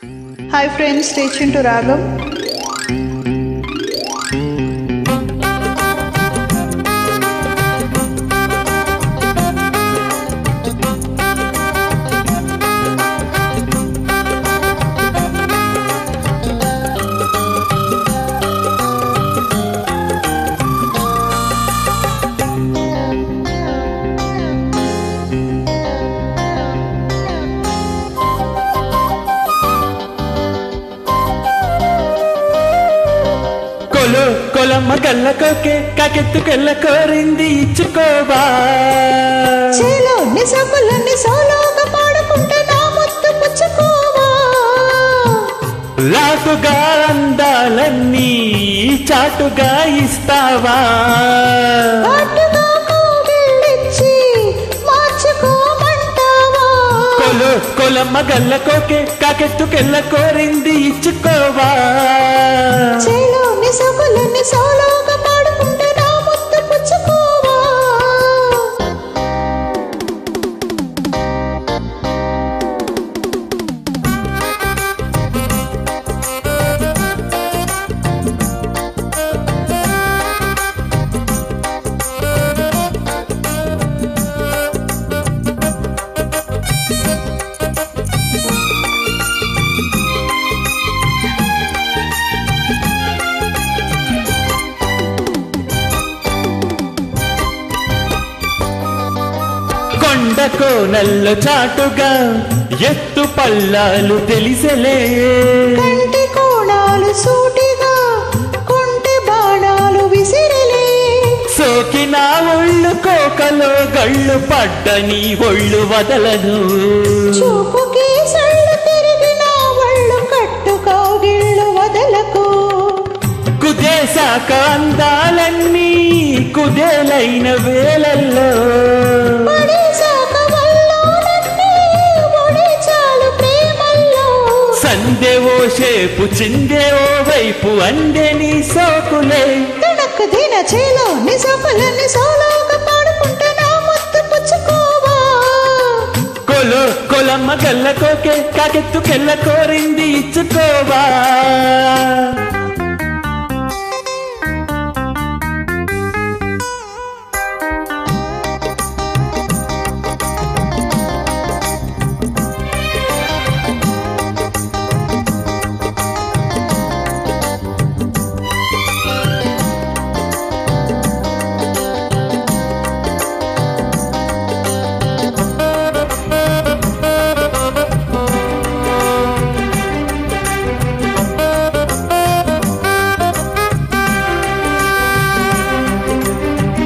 Hi friends, stay tuned to Ragam. కొలమ్మ గల్లకోకే కాకెత్తుకెళ్ళ కోరింది ఇచ్చుకోవా చేలోని సకులన్నీ సోలోగా పాడుకుంటే నా ముద్దు పుచ్చుకోవా లాటుగా అందాలన్నీ చాటుగా ఇస్తావా పాటుగా కౌగిలిచ్చి మార్చుకోమంటావా కొలమ్మ గల్లకోకే కాకెత్తుకెళ్ళ కోరింది ఇచ్చుకోవా చేలోని సకులన్నీ సోలోగా పాడుకుంటే నా ముద్దు పుచ్చుకోవా కొండ కోనల్లో చాటుగా ఎత్తు పల్లాలు తెలిసెలే కంటి కోణాలు సూటిగా కొంటె బాణాలు విసిరిలే సోకిన ఒళ్ళు కోకలో గళ్ళు పడ్డ నీ ఒళ్ళు వదలను చూపుకి సళ్ళు తిరిగిన ఒళ్ళు కట్టు కౌగిళ్ళు వదలకు కుదేశాక అందాలన్నీ కుదేలైన వేళల్లో పడేశాక వల్లోనన్నీ ఒడిచాలు ప్రేమల్లో సందే ఓ షేపు చిందే ఓ వైపు అందే నీ సోకులే తనకు దిన చేలో నిజములని సోలోగా పాడుకుంటే నా ముద్దు పుచ్చుకోవా కొలమ్మ గల్లకోకే కాకెత్తుకెళ్ళ కోరింది ఇచ్చుకోవా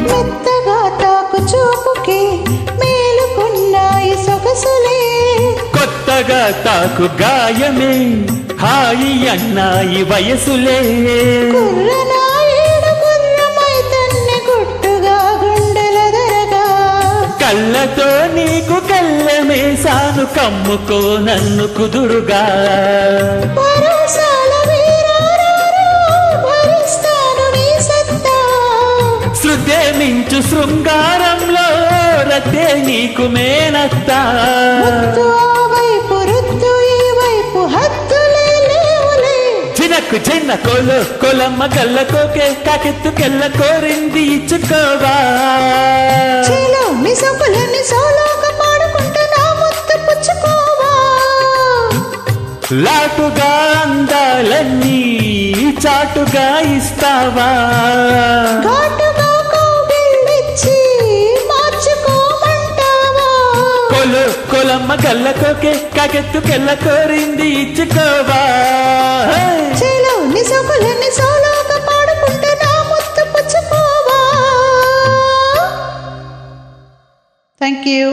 మెత్తగా తాకు చూపుకి మేలుకున్నాయి సొగసులే కొత్తగా తాకు గాయమే హాయి అన్నాయి వయసులే కుర్రనాయుడు గుర్రమై తన్ని గుట్టుగా గుండెలదరగా కళ్ళతో నీకు కళ్ళమేసాను కమ్ముకో నన్ను కుదురుగా భరోసాల వీరారారా భరిస్తాను నీ సత్తా శృతే మించు శృంగారంలో రతే నీకు మేనత్తా ముద్దు ఆ వైపు రుద్దు ఈ వైపు హద్దులే లేవులే చినకు చిన్న కొలమ్మ గల్లకోకే కాకెత్తుకెళ్ళ కోరింది ఇచ్చుకోవా చేలో నిజములని సోలోగా పాడుకుంటే నా ముద్దు పుచ్చుకోవా లాటుగా అందాలన్నీ చాటుగా ఇస్తావా ఘాటుగా కౌగిలిచ్చి మార్చుకోమంటావా కొలమ్మ గల్లకోకే కాకెత్తుకెళ్ళ కోరింది ఇచ్చుకోవా చేలో నిజములని సోలోగా పాడుకుంటే నా ముద్దు పుచ్చుకోవా. Thank you.